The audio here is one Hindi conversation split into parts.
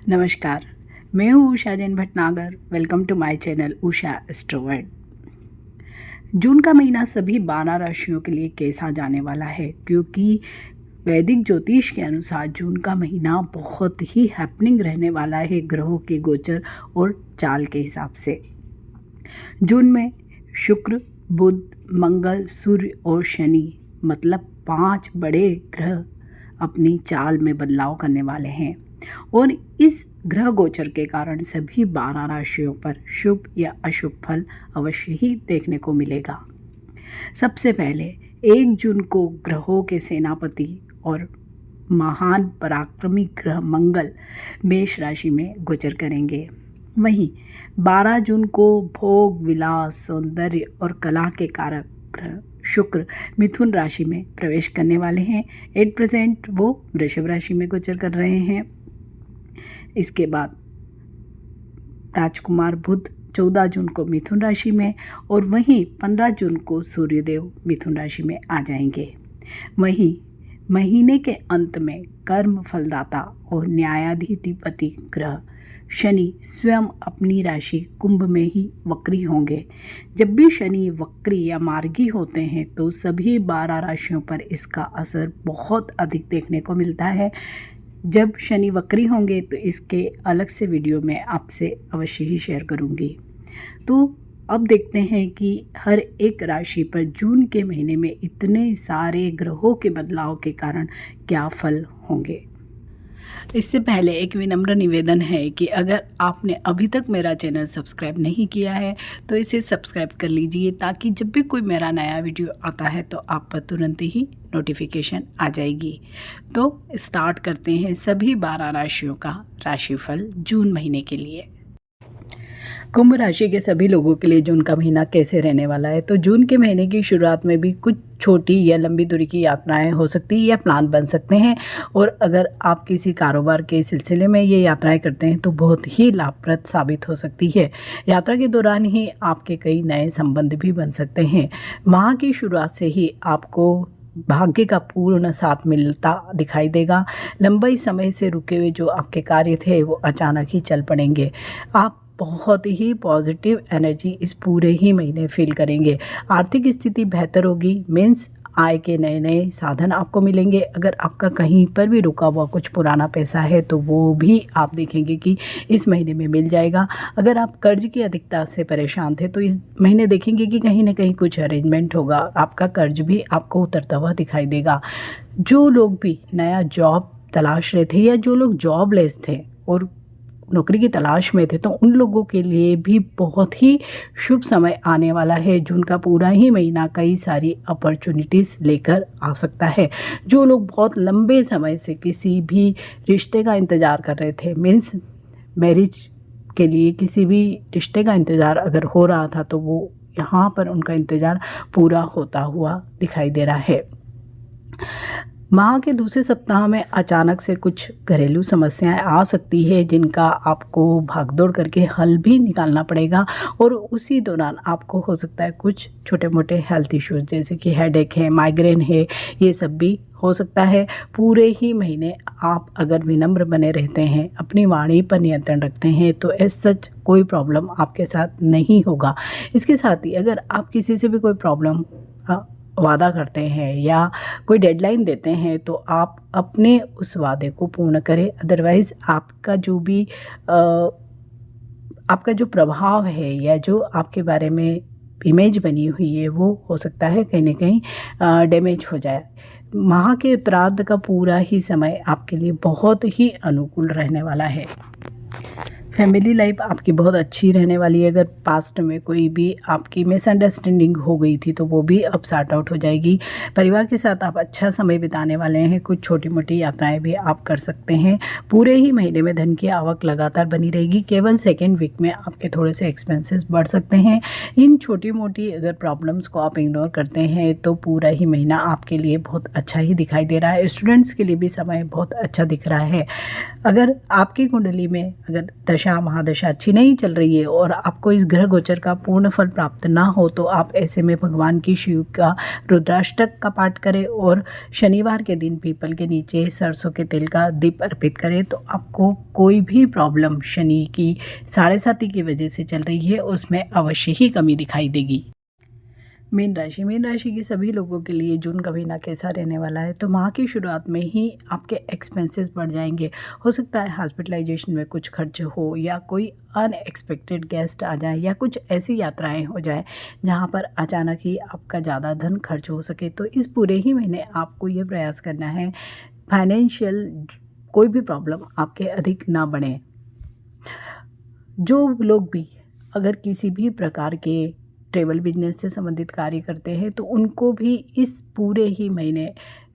नमस्कार, मैं हूँ Usha Jain Bhatnagar. Welcome to my channel Usha Astroword. June का महीना सभी 12 राशियों के लिए कैसा जाने वाला है, क्योंकि वैदिक ज्योतिष के अनुसार जून का महीना बहुत ही हैपनिंग रहने वाला है ग्रहों के गोचर और चाल के हिसाब से। जून में शुक्र, बुध, मंगल, सूर्य और शनि मतलब 5 बड़े ग्रह अपनी चाल में बदलाव करने वाले हैं और इस ग्रह गोचर के कारण सभी 12 राशियों पर शुभ या अशुभ फल अवश्य ही देखने को मिलेगा। सबसे पहले 1 जून को ग्रहों के सेनापति और महान पराक्रमी ग्रह मंगल मेष राशि में गोचर करेंगे। वहीं 12 जून को भोग, विलास, सौंदर्य और कला के कारक ग्रह शुक्र मिथुन राशि में प्रवेश करने वाले हैं। एट प्रेजेंट वो वृषभ राशि में गोचर कर रहे हैं। इसके बाद राजकुमार बुध 14 जून को मिथुन राशि में और वहीं 15 जून को सूर्यदेव मिथुन राशि में आ जाएंगे। वहीं महीने के अंत में कर्म फलदाता और न्यायाधिपति ग्रह शनि स्वयं अपनी राशि कुंभ में ही वक्री होंगे। जब भी शनि वक्री या मार्गी होते हैं तो सभी 12 राशियों पर इसका असर बहुत अधिक देखने को मिलता है। जब शनि वक्री होंगे तो इसके अलग से वीडियो मैं आपसे अवश्य ही शेयर करूंगी। तो अब देखते हैं कि हर एक राशि पर जून के महीने में इतने सारे ग्रहों के बदलाव के कारण क्या फल होंगे। इससे पहले एक विनम्र निवेदन है कि अगर आपने अभी तक मेरा चैनल सब्सक्राइब नहीं किया है तो इसे सब्सक्राइब कर लीजिए, ताकि जब भी कोई मेरा नया वीडियो आता है तो आप पर तुरंत ही नोटिफिकेशन आ जाएगी। तो स्टार्ट करते हैं सभी 12 राशियों का राशिफल जून महीने के लिए। कुंभ राशि के सभी लोगों के लिए जून का महीना कैसे रहने वाला है। तो जून के महीने की शुरुआत में भी कुछ छोटी या लंबी दूरी की यात्राएं हो सकती है या प्लान बन सकते हैं, और अगर आप किसी कारोबार के सिलसिले में ये यात्राएं करते हैं तो बहुत ही लाभप्रद साबित हो सकती है। यात्रा के दौरान ही आपके कई नए संबंध भी बन सकते हैं। माह की शुरुआत से ही आपको भाग्य का पूर्ण साथ मिलता दिखाई देगा। लंबे समय से रुके हुए जो आपके कार्य थे वो अचानक ही चल पड़ेंगे। आप बहुत ही पॉजिटिव एनर्जी इस पूरे ही महीने फील करेंगे। आर्थिक स्थिति बेहतर होगी, मीन्स आय के नए नए साधन आपको मिलेंगे। अगर आपका कहीं पर भी रुका हुआ कुछ पुराना पैसा है तो वो भी आप देखेंगे कि इस महीने में मिल जाएगा। अगर आप कर्ज की अधिकता से परेशान थे तो इस महीने देखेंगे कि कहीं ना कहीं कुछ अरेंजमेंट होगा, आपका कर्ज भी आपको उतरता हुआ दिखाई देगा। जो लोग भी नया जॉब तलाश रहे थे या जो लोग जॉबलेस थे और नौकरी की तलाश में थे तो उन लोगों के लिए भी बहुत ही शुभ समय आने वाला है। जून का पूरा ही महीना कई सारी अपॉर्चुनिटीज़ लेकर आ सकता है। जो लोग बहुत लंबे समय से किसी भी रिश्ते का इंतज़ार कर रहे थे, मीन्स मैरिज के लिए किसी भी रिश्ते का इंतज़ार अगर हो रहा था तो वो यहाँ पर उनका इंतज़ार पूरा होता हुआ दिखाई दे रहा है। माह के दूसरे सप्ताह में अचानक से कुछ घरेलू समस्याएं आ सकती है, जिनका आपको भागदौड़ करके हल भी निकालना पड़ेगा, और उसी दौरान आपको हो सकता है कुछ छोटे मोटे हेल्थ इश्यूज जैसे कि हेडेक है, माइग्रेन है, ये सब भी हो सकता है। पूरे ही महीने आप अगर विनम्र बने रहते हैं, अपनी वाणी पर नियंत्रण रखते हैं तो एज सच कोई प्रॉब्लम आपके साथ नहीं होगा। इसके साथ ही अगर आप किसी से भी कोई प्रॉब्लम वादा करते हैं या कोई डेडलाइन देते हैं तो आप अपने उस वादे को पूर्ण करें। अदरवाइज़ आपका जो भी आपका जो प्रभाव है या जो आपके बारे में इमेज बनी हुई है वो हो सकता है कहीं ना कहीं डैमेज हो जाए। माह के उत्तरार्ध का पूरा ही समय आपके लिए बहुत ही अनुकूल रहने वाला है। फैमिली लाइफ आपकी बहुत अच्छी रहने वाली है। अगर पास्ट में कोई भी आपकी मिसअंडरस्टैंडिंग हो गई थी तो वो भी अब सॉर्ट आउट हो जाएगी। परिवार के साथ आप अच्छा समय बिताने वाले हैं। कुछ छोटी मोटी यात्राएं भी आप कर सकते हैं। पूरे ही महीने में धन की आवक लगातार बनी रहेगी। केवल सेकेंड वीक में आपके थोड़े से एक्सपेंसेस बढ़ सकते हैं। इन छोटी मोटी अगर प्रॉब्लम्स को आप इग्नोर करते हैं तो पूरा ही महीना आपके लिए बहुत अच्छा ही दिखाई दे रहा है। स्टूडेंट्स के लिए भी समय बहुत अच्छा दिख रहा है। अगर आपकी कुंडली में अगर दशा महादशा अच्छी नहीं चल रही है और आपको इस ग्रह गोचर का पूर्ण फल प्राप्त ना हो तो आप ऐसे में भगवान की शिव का रुद्राष्टक का पाठ करें और शनिवार के दिन पीपल के नीचे सरसों के तेल का दीप अर्पित करें तो आपको कोई भी प्रॉब्लम शनि की 7.5 की वजह से चल रही है उसमें अवश्य ही कमी दिखाई देगी। मीन राशि के सभी लोगों के लिए जून का महीना कैसा रहने वाला है। तो माह की शुरुआत में ही आपके एक्सपेंसेस बढ़ जाएंगे। हो सकता है हॉस्पिटलाइजेशन में कुछ खर्च हो या कोई अनएक्सपेक्टेड गेस्ट आ जाए या कुछ ऐसी यात्राएं हो जाए जहां पर अचानक ही आपका ज़्यादा धन खर्च हो सके। तो इस पूरे ही महीने आपको ये प्रयास करना है फाइनेंशियल कोई भी प्रॉब्लम आपके अधिक ना बढ़े। जो लोग भी अगर किसी भी प्रकार के ट्रेवल बिजनेस से संबंधित कार्य करते हैं तो उनको भी इस पूरे ही महीने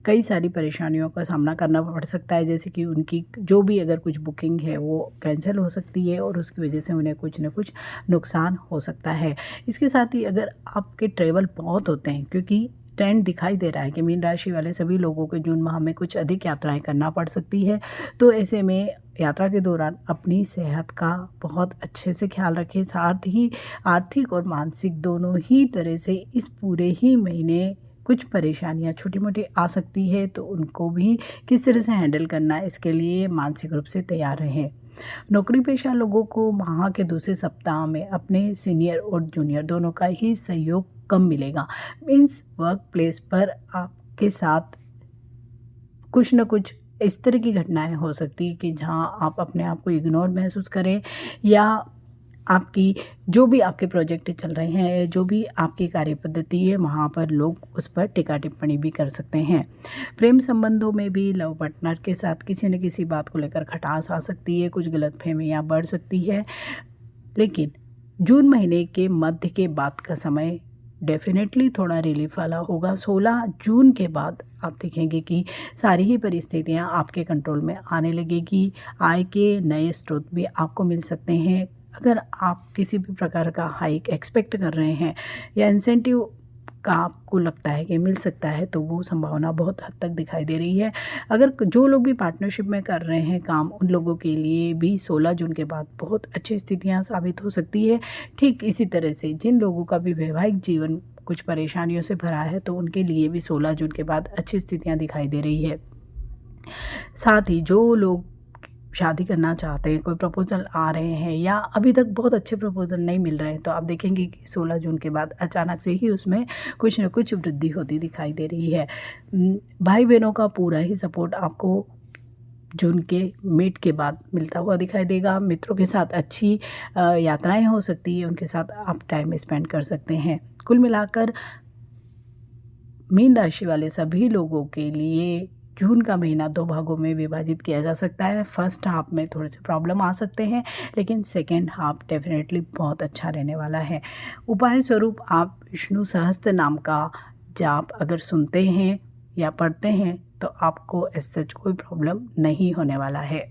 कई सारी परेशानियों का सामना करना पड़ सकता है, जैसे कि उनकी जो भी अगर कुछ बुकिंग है वो कैंसिल हो सकती है और उसकी वजह से उन्हें कुछ न कुछ नुकसान हो सकता है। इसके साथ ही अगर आपके ट्रेवल बहुत होते हैं, क्योंकि ट्रेंड दिखाई दे रहा है कि मीन राशि वाले सभी लोगों को जून माह में कुछ अधिक यात्राएं करना पड़ सकती है, तो ऐसे में यात्रा के दौरान अपनी सेहत का बहुत अच्छे से ख्याल रखें। साथ ही आर्थिक और मानसिक दोनों ही तरह से इस पूरे ही महीने कुछ परेशानियां छोटी मोटी आ सकती है, तो उनको भी किस तरह से हैंडल करना है इसके लिए मानसिक रूप से तैयार रहें। नौकरी पेशा लोगों को माह के दूसरे सप्ताह में अपने सीनियर और जूनियर दोनों का ही सहयोग कम मिलेगा। मीन्स वर्क प्लेस पर आपके साथ कुछ न कुछ इस तरह की घटनाएं हो सकती है कि जहां आप अपने आप को इग्नोर महसूस करें या आपकी जो भी आपके प्रोजेक्ट चल रहे हैं, जो भी आपकी कार्य पद्धति है, वहाँ पर लोग उस पर टीका टिप्पणी भी कर सकते हैं। प्रेम संबंधों में भी लव पार्टनर के साथ किसी न किसी बात को लेकर खटास आ सकती है, कुछ गलतफहमियां बढ़ सकती है। लेकिन जून महीने के मध्य के बाद का समय डेफिनेटली थोड़ा रिलीफ वाला होगा। 16 जून के बाद आप देखेंगे कि सारी ही परिस्थितियां आपके कंट्रोल में आने लगेगी। आय के नए स्रोत भी आपको मिल सकते हैं। अगर आप किसी भी प्रकार का हाइक एक्सपेक्ट कर रहे हैं या इंसेंटिव का आपको लगता है कि मिल सकता है, तो वो संभावना बहुत हद तक दिखाई दे रही है। अगर जो लोग भी पार्टनरशिप में कर रहे हैं काम, उन लोगों के लिए भी 16 जून के बाद बहुत अच्छी स्थितियां साबित हो सकती है। ठीक इसी तरह से जिन लोगों का भी वैवाहिक जीवन कुछ परेशानियों से भरा है, तो उनके लिए भी 16 जून के बाद अच्छी स्थितियां दिखाई दे रही है। साथ ही जो लोग शादी करना चाहते हैं, कोई प्रपोजल आ रहे हैं या अभी तक बहुत अच्छे प्रपोजल नहीं मिल रहे हैं, तो आप देखेंगे कि 16 जून के बाद अचानक से ही उसमें कुछ न कुछ वृद्धि होती दिखाई दे रही है। भाई बहनों का पूरा ही सपोर्ट आपको जून के मिड के बाद मिलता हुआ दिखाई देगा। मित्रों के साथ अच्छी यात्राएं हो सकती है, उनके साथ आप टाइम स्पेंड कर सकते हैं। कुल मिलाकर मीन राशि वाले सभी लोगों के लिए जून का महीना 2 भागों में विभाजित किया जा सकता है। फर्स्ट हाफ में थोड़े से प्रॉब्लम आ सकते हैं, लेकिन सेकेंड हाफ डेफिनेटली बहुत अच्छा रहने वाला है। उपाय स्वरूप आप विष्णु सहस्त्र नाम का जाप अगर सुनते हैं या पढ़ते हैं तो आपको ऐसा कोई प्रॉब्लम नहीं होने वाला है।